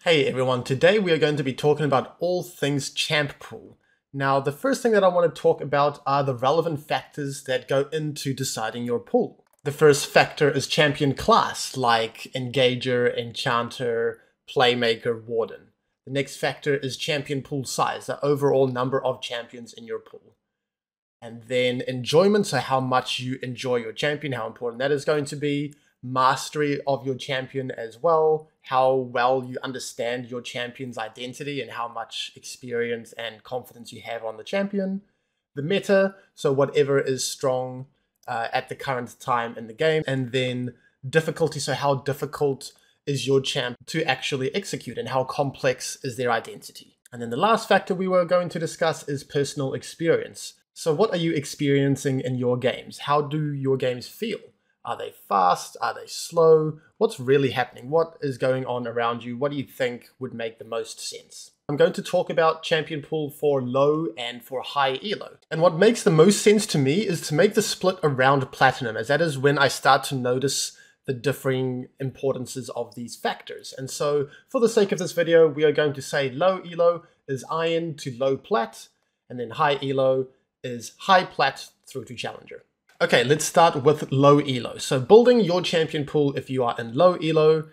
Hey everyone, today we are going to be talking about all things champ pool. Now, the first thing that I want to talk about are the relevant factors that go into deciding your pool. The first factor is champion class, like Engager, Enchanter, Playmaker, Warden. The next factor is champion pool size, the overall number of champions in your pool. And then enjoyment, so how much you enjoy your champion, how important that is going to be. Mastery of your champion as well, how well you understand your champion's identity and how much experience and confidence you have on the champion. The meta, so whatever is strong at the current time in the game. And then difficulty, so how difficult is your champ to actually execute and how complex is their identity. And then the last factor we were going to discuss is personal experience. So what are you experiencing in your games? How do your games feel? Are they fast? Are they slow? What's really happening? What is going on around you? What do you think would make the most sense? I'm going to talk about champion pool for low and for high elo. And what makes the most sense to me is to make the split around platinum, as that is when I start to notice the differing importances of these factors. And so for the sake of this video, we are going to say low elo is iron to low plat, and then high elo is high plat through to challenger. Okay, let's start with low elo. So building your champion pool if you are in low elo,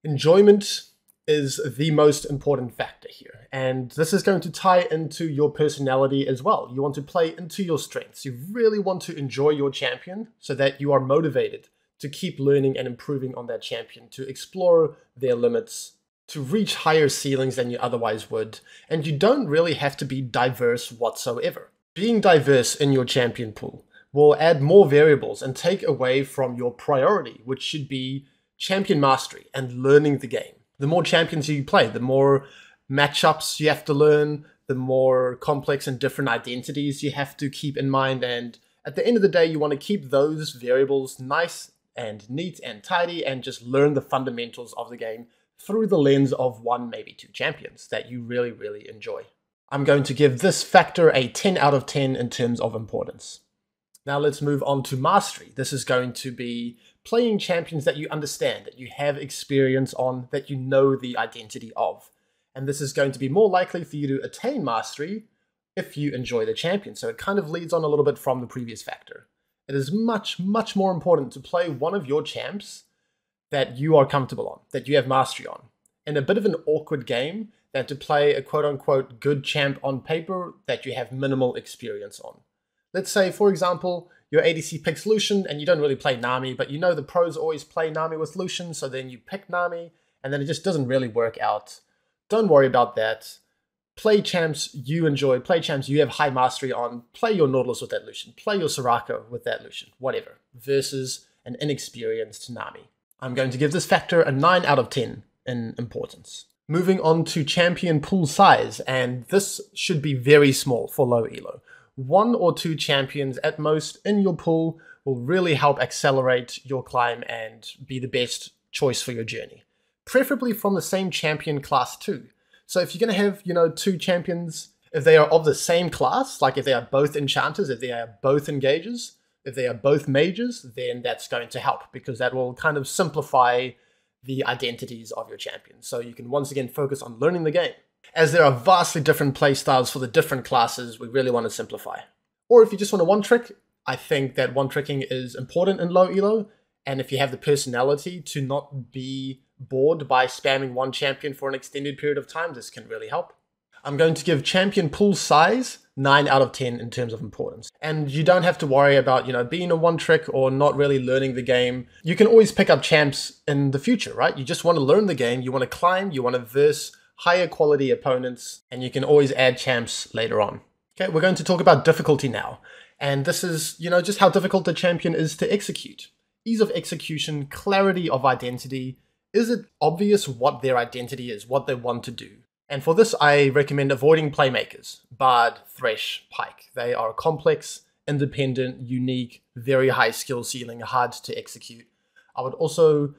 enjoyment is the most important factor here. And this is going to tie into your personality as well. You want to play into your strengths. You really want to enjoy your champion so that you are motivated to keep learning and improving on that champion, to explore their limits, to reach higher ceilings than you otherwise would. And you don't really have to be diverse whatsoever. Being diverse in your champion pool will add more variables and take away from your priority, which should be champion mastery and learning the game. The more champions you play, the more matchups you have to learn, the more complex and different identities you have to keep in mind. And at the end of the day, you want to keep those variables nice and neat and tidy and just learn the fundamentals of the game through the lens of one, maybe two champions that you really, really enjoy. I'm going to give this factor a 10 out of 10 in terms of importance. Now let's move on to mastery. This is going to be playing champions that you understand, that you have experience on, that you know the identity of. And this is going to be more likely for you to attain mastery if you enjoy the champion. So it kind of leads on a little bit from the previous factor. It is much, much more important to play one of your champs that you are comfortable on, that you have mastery on, in a bit of an awkward game than to play a quote-unquote good champ on paper that you have minimal experience on. Let's say, for example, your ADC picks Lucian and you don't really play Nami, but you know the pros always play Nami with Lucian, so then you pick Nami and then it just doesn't really work out. Don't worry about that. Play champs you enjoy, play champs you have high mastery on, play your Nautilus with that Lucian, play your Soraka with that Lucian, whatever, versus an inexperienced Nami. I'm going to give this factor a 9 out of 10 in importance. Moving on to champion pool size, and this should be very small for low elo. 1 or 2 champions at most in your pool will really help accelerate your climb and be the best choice for your journey. Preferably from the same champion class too. So if you're going to have, 2 champions, if they are of the same class, like if they are both enchanters, if they are both engagers, if they are both mages, then that's going to help because that will kind of simplify the identities of your champions. So you can once again focus on learning the game. As there are vastly different playstyles for the different classes, we really want to simplify. Or if you just want to one-trick, I think that one-tricking is important in low elo, and if you have the personality to not be bored by spamming one champion for an extended period of time, this can really help. I'm going to give champion pool size 9 out of 10 in terms of importance. And you don't have to worry about, being a one-trick or not really learning the game. You can always pick up champs in the future, right? You just want to learn the game, you want to climb, you want to verse higher quality opponents, and you can always add champs later on. Okay, we're going to talk about difficulty now. And this is, just how difficult the champion is to execute. Ease of execution, clarity of identity. Is it obvious what their identity is, what they want to do? And for this, I recommend avoiding playmakers, Bard, Thresh, Pyke. They are complex, independent, unique, very high skill ceiling, hard to execute. I would also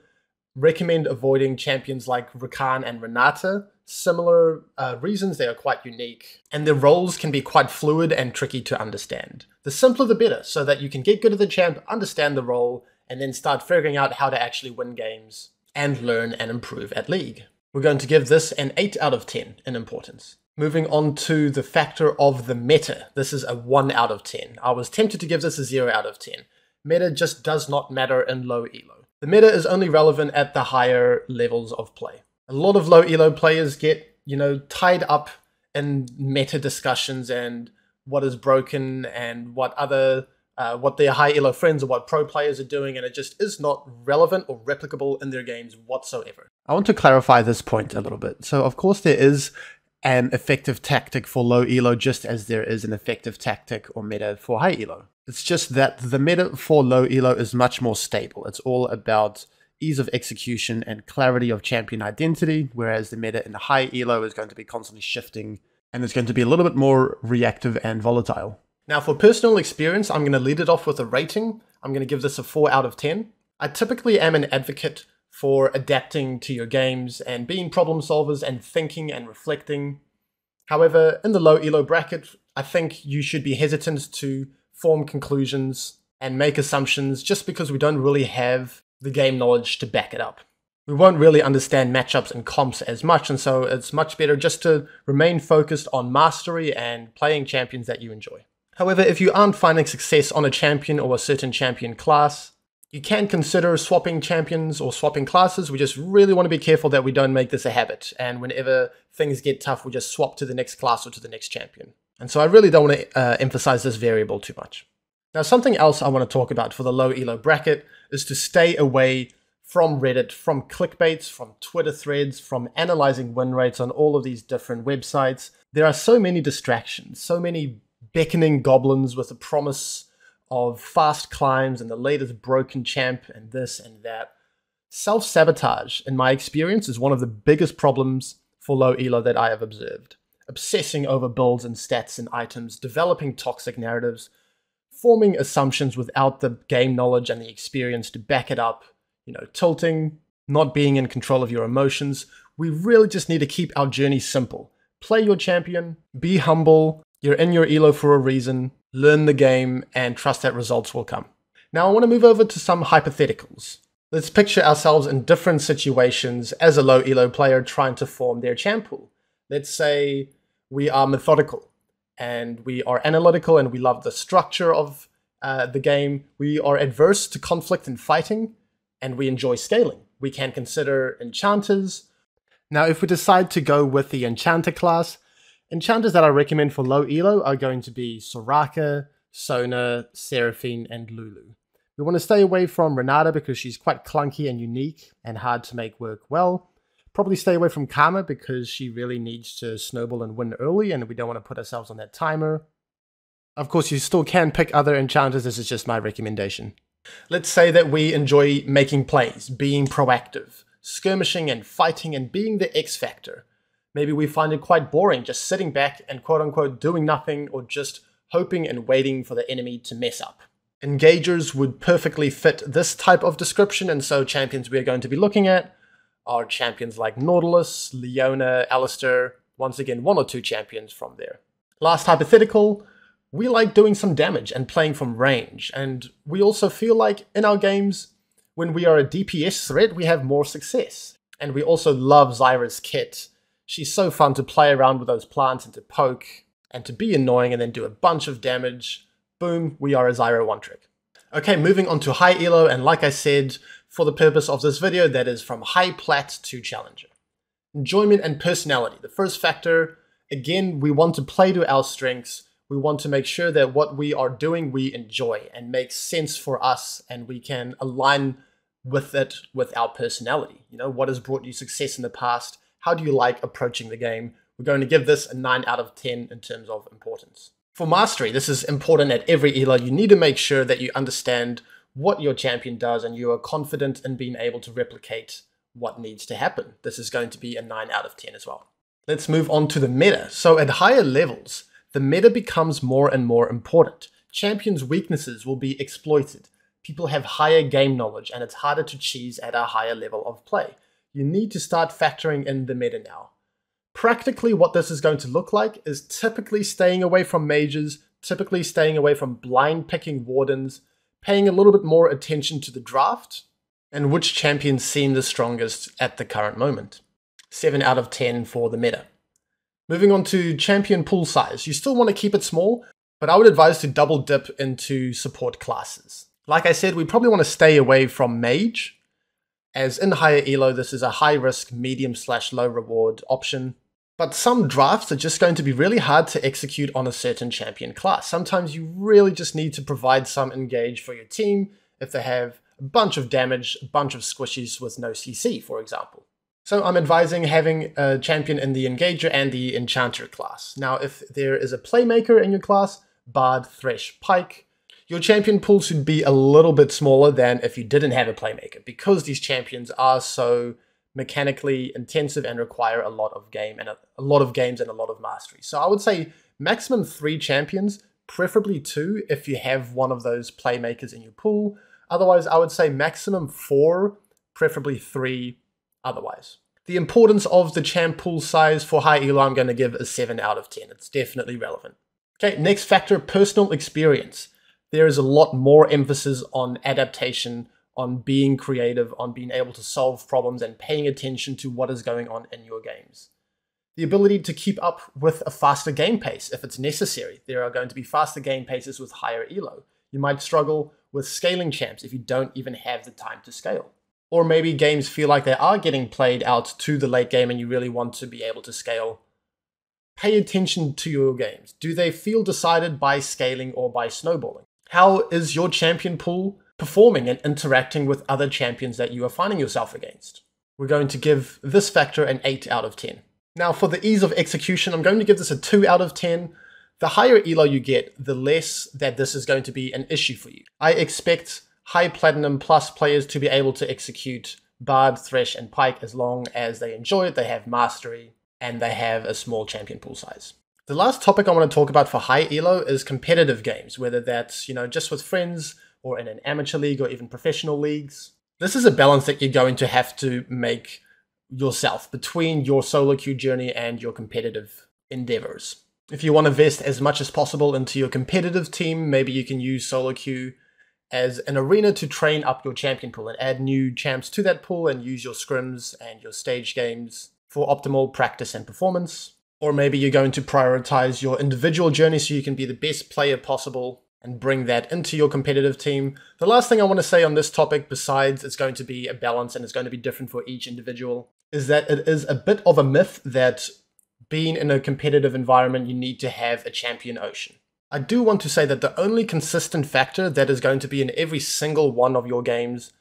recommend avoiding champions like Rakan and Renata. Similar reasons, they are quite unique, and their roles can be quite fluid and tricky to understand. The simpler the better, so that you can get good at the champ, understand the role, and then start figuring out how to actually win games and learn and improve at League. We're going to give this an 8 out of 10 in importance. Moving on to the factor of the meta. This is a 1 out of 10. I was tempted to give this a 0 out of 10. Meta just does not matter in low elo. The meta is only relevant at the higher levels of play. A lot of low elo players get, tied up in meta discussions and what is broken and what their high elo friends or what pro players are doing, and it just is not relevant or replicable in their games whatsoever. I want to clarify this point a little bit. So of course there is an effective tactic for low elo just as there is an effective tactic or meta for high elo. It's just that the meta for low elo is much more stable. It's all about ease of execution and clarity of champion identity, whereas the meta in the high elo is going to be constantly shifting and it's going to be a little bit more reactive and volatile. Now for personal experience, I'm going to lead it off with a rating. I'm going to give this a 4 out of 10. I typically am an advocate for adapting to your games and being problem solvers and thinking and reflecting. However, in the low elo bracket, I think you should be hesitant to form conclusions and make assumptions just because we don't really have the game knowledge to back it up. We won't really understand matchups and comps as much, and so it's much better just to remain focused on mastery and playing champions that you enjoy. However, if you aren't finding success on a champion or a certain champion class, you can consider swapping champions or swapping classes. We just really want to be careful that we don't make this a habit, and whenever things get tough, we just swap to the next class or to the next champion. And so I really don't want to emphasize this variable too much. Now, something else I want to talk about for the low elo bracket is to stay away from Reddit, from clickbaits, from Twitter threads, from analyzing win rates on all of these different websites. There are so many distractions, so many beckoning goblins with the promise of fast climbs and the latest broken champ and this and that. Self-sabotage, in my experience, is one of the biggest problems for low elo that I have observed. Obsessing over builds and stats and items, developing toxic narratives, forming assumptions without the game knowledge and the experience to back it up, tilting, not being in control of your emotions. We really just need to keep our journey simple. Play your champion, be humble, you're in your elo for a reason, learn the game, and trust that results will come. Now I want to move over to some hypotheticals. Let's picture ourselves in different situations as a low elo player trying to form their champ pool. Let's say we are methodical and we are analytical and we love the structure of the game. We are adverse to conflict and fighting and we enjoy scaling. We can consider enchanters. Now, if we decide to go with the enchanter class, enchanters that I recommend for low elo are going to be Soraka, Sona, Seraphine, and Lulu. We want to stay away from Renata because she's quite clunky and unique and hard to make work well. Probably stay away from Karma because she really needs to snowball and win early and we don't want to put ourselves on that timer. Of course, you still can pick other enchanters, this is just my recommendation. Let's say that we enjoy making plays, being proactive, skirmishing and fighting and being the X factor. Maybe we find it quite boring just sitting back and quote-unquote doing nothing or just hoping and waiting for the enemy to mess up. Engagers would perfectly fit this type of description, and so champions we are going to be looking at are champions like Nautilus, Leona, Alistair, once again 1 or 2 champions from there. Last hypothetical, we like doing some damage and playing from range, and we also feel like in our games, when we are a DPS threat, we have more success. And we also love Zyra's kit. She's so fun to play around with those plants and to poke and to be annoying and then do a bunch of damage. Boom, we are a Zyra one-trick. Okay, moving on to high elo, and like I said, for the purpose of this video, that is from high plat to challenger. Enjoyment and personality. The first factor, again, we want to play to our strengths. We want to make sure that what we are doing we enjoy and makes sense for us and we can align with it with our personality. What has brought you success in the past? How do you like approaching the game? We're going to give this a 9 out of 10 in terms of importance. For mastery, this is important at every elo. You need to make sure that you understand what your champion does and you are confident in being able to replicate what needs to happen. This is going to be a 9 out of 10 as well. Let's move on to the meta. So at higher levels, the meta becomes more and more important. Champions' weaknesses will be exploited. People have higher game knowledge and it's harder to cheese at a higher level of play. You need to start factoring in the meta now. Practically what this is going to look like is typically staying away from mages, typically staying away from blind picking wardens, paying a little bit more attention to the draft, and which champions seem the strongest at the current moment. 7 out of 10 for the meta. Moving on to champion pool size. You still want to keep it small, but I would advise to double dip into support classes. Like I said, we probably want to stay away from mage, as in higher elo, this is a high risk, medium/low reward option. But some drafts are just going to be really hard to execute on a certain champion class. Sometimes you really just need to provide some engage for your team if they have a bunch of damage, a bunch of squishies with no CC, for example. So I'm advising having a champion in the Engager and the Enchanter class. Now, if there is a Playmaker in your class, Bard, Thresh, Pike, your champion pool should be a little bit smaller than if you didn't have a Playmaker, because these champions are so mechanically intensive and require a lot of games and a lot of mastery. So I would say maximum 3 champions, preferably 2 if you have one of those Playmakers in your pool. Otherwise, I would say maximum 4, preferably 3 otherwise. The importance of the champ pool size for high elo, I'm going to give a 7 out of 10. It's definitely relevant. Okay, next factor, personal experience. There is a lot more emphasis on adaptation, on being creative, on being able to solve problems and paying attention to what is going on in your games. The ability to keep up with a faster game pace if it's necessary. There are going to be faster game paces with higher elo. You might struggle with scaling champs if you don't even have the time to scale. Or maybe games feel like they are getting played out to the late game and you really want to be able to scale. Pay attention to your games. Do they feel decided by scaling or by snowballing? How is your champion pool performing and interacting with other champions that you are finding yourself against? We're going to give this factor an 8 out of 10. Now for the ease of execution, I'm going to give this a 2 out of 10. The higher elo you get, the less that this is going to be an issue for you. I expect high platinum plus players to be able to execute Bard, Thresh, and Pike as long as they enjoy it, they have mastery, and they have a small champion pool size. The last topic I want to talk about for high elo is competitive games, whether that's, just with friends or in an amateur league or even professional leagues. This is a balance that you're going to have to make yourself between your solo queue journey and your competitive endeavors. If you want to invest as much as possible into your competitive team, maybe you can use solo queue as an arena to train up your champion pool and add new champs to that pool and use your scrims and your stage games for optimal practice and performance. Or maybe you're going to prioritize your individual journey so you can be the best player possible and bring that into your competitive team. The last thing I want to say on this topic, besides it's going to be a balance and it's going to be different for each individual, is that it is a bit of a myth that being in a competitive environment, you need to have a champion ocean. I do want to say that the only consistent factor that is going to be in every single one of your games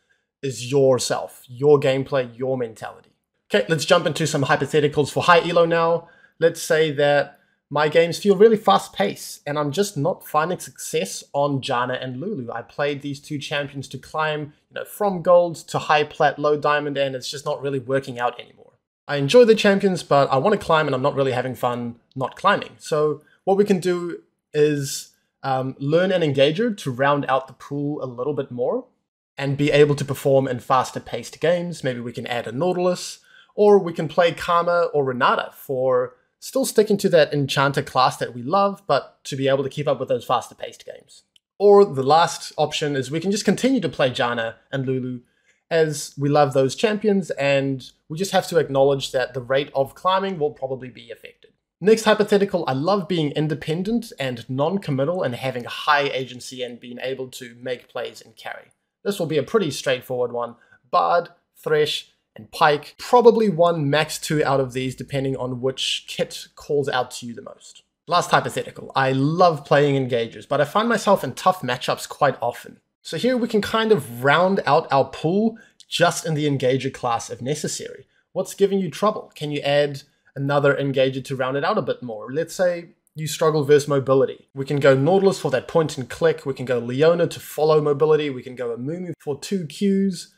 is yourself, your gameplay, your mentality. Okay, let's jump into some hypotheticals for high elo now. Let's say that my games feel really fast-paced and I'm just not finding success on Janna and Lulu. I played these 2 champions to climb, from gold to high plat, low diamond, and it's just not really working out anymore. I enjoy the champions, but I want to climb and I'm not really having fun not climbing. So what we can do is learn an engager to round out the pool a little bit more and be able to perform in faster paced games. Maybe we can add a Nautilus, or we can play Karma or Renata for still sticking to that Enchanter class that we love, but to be able to keep up with those faster paced games. Or the last option is we can just continue to play Janna and Lulu as we love those champions, and we just have to acknowledge that the rate of climbing will probably be affected. Next hypothetical, I love being independent and non-committal and having high agency and being able to make plays and carry. This will be a pretty straightforward one. Bard, Thresh, and Pike, probably 1, max 2 out of these depending on which kit calls out to you the most. Last hypothetical, I love playing engagers, but I find myself in tough matchups quite often. So here we can kind of round out our pool just in the engager class if necessary. What's giving you trouble? Can you add another engager to round it out a bit more? Let's say you struggle versus mobility. We can go Nautilus for that point and click. We can go Leona to follow mobility. We can go Amumu for 2 Qs.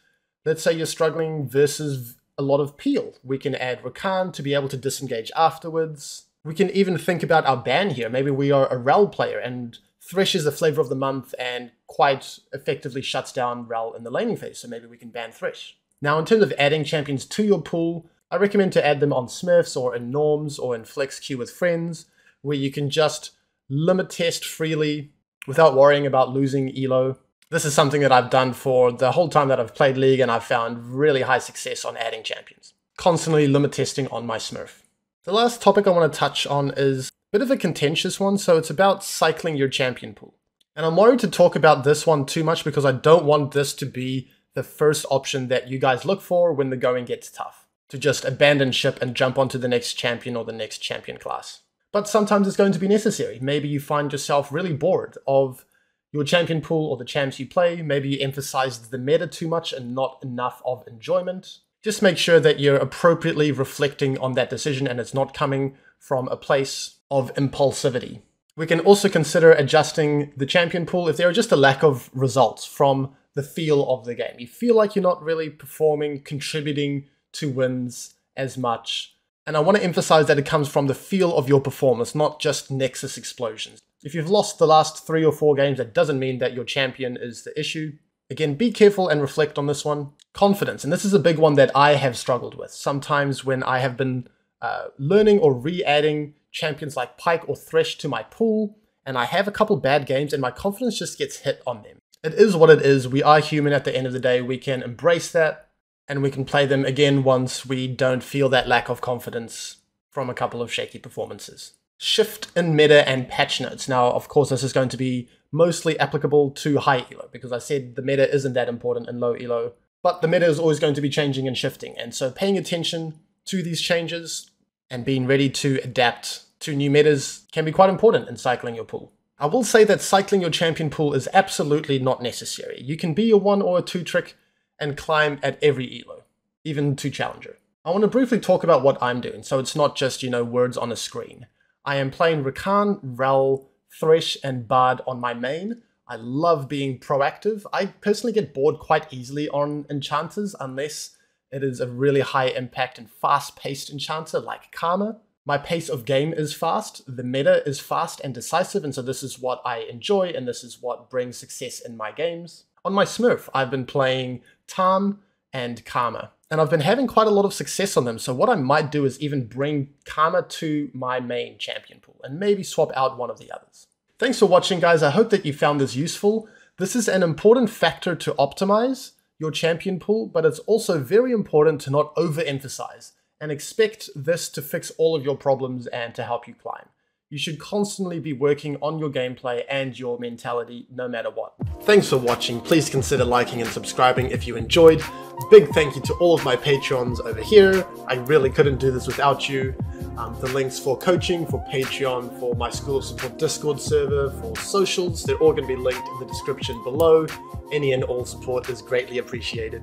Let's say you're struggling versus a lot of peel. We can add Rakan to be able to disengage afterwards. We can even think about our ban here. Maybe we are a Rel player and Thresh is the flavor of the month and quite effectively shuts down Rel in the laning phase, so maybe we can ban Thresh. Now in terms of adding champions to your pool, I recommend to add them on Smurfs or in Norms or in Flex Queue with friends, where you can just limit test freely without worrying about losing elo. This is something that I've done for the whole time that I've played League, and I've found really high success on adding champions. constantly limit testing on my Smurf. The last topic I want to touch on is a bit of a contentious one, so it's about cycling your champion pool. And I'm worried to talk about this one too much because I don't want this to be the first option that you guys look for when the going gets tough, to just abandon ship and jump onto the next champion or the next champion class. But sometimes it's going to be necessary. Maybe you find yourself really bored of your champion pool or the champs you play. Maybe you emphasized the meta too much and not enough of enjoyment. Just make sure that you're appropriately reflecting on that decision and it's not coming from a place of impulsivity. We can also consider adjusting the champion pool if there are just a lack of results from the feel of the game. You feel like you're not really performing, contributing to wins as much. And I want to emphasize that it comes from the feel of your performance, not just Nexus explosions. If you've lost the last 3 or 4 games, that doesn't mean that your champion is the issue. Again, be careful and reflect on this one. Confidence, and this is a big one that I have struggled with. Sometimes when I have been learning or re-adding champions like Pyke or Thresh to my pool, and I have a couple bad games and my confidence just gets hit on them. It is what it is. We are human at the end of the day. We can embrace that and we can play them again once we don't feel that lack of confidence from a couple of shaky performances. Shift in meta and patch notes. Now, of course, this is going to be mostly applicable to high elo because I said the meta isn't that important in low elo, but the meta is always going to be changing and shifting. And so paying attention to these changes and being ready to adapt to new metas can be quite important in cycling your pool. I will say that cycling your champion pool is absolutely not necessary. You can be a 1 or a 2 trick and climb at every elo, even to challenger. I want to briefly talk about what I'm doing, so it's not just, words on a screen. I am playing Rakan, Rell, Thresh, and Bard on my main. I love being proactive. I personally get bored quite easily on enchanters unless it is a really high impact and fast-paced enchanter like Karma. My pace of game is fast, the meta is fast and decisive, and so this is what I enjoy and this is what brings success in my games. On my Smurf, I've been playing Tahm and Karma, and I've been having quite a lot of success on them, so what I might do is even bring Karma to my main champion pool and maybe swap out one of the others. Thanks for watching, guys. I hope that you found this useful. This is an important factor to optimize your champion pool, but it's also very important to not overemphasize and expect this to fix all of your problems and to help you climb. You should constantly be working on your gameplay and your mentality no matter what. Thanks for watching. Please consider liking and subscribing if you enjoyed. Big thank you to all of my Patreons over here. I really couldn't do this without you. The links for coaching, for Patreon, for my School of Support Discord server, for socials, they're all going to be linked in the description below. Any and all support is greatly appreciated.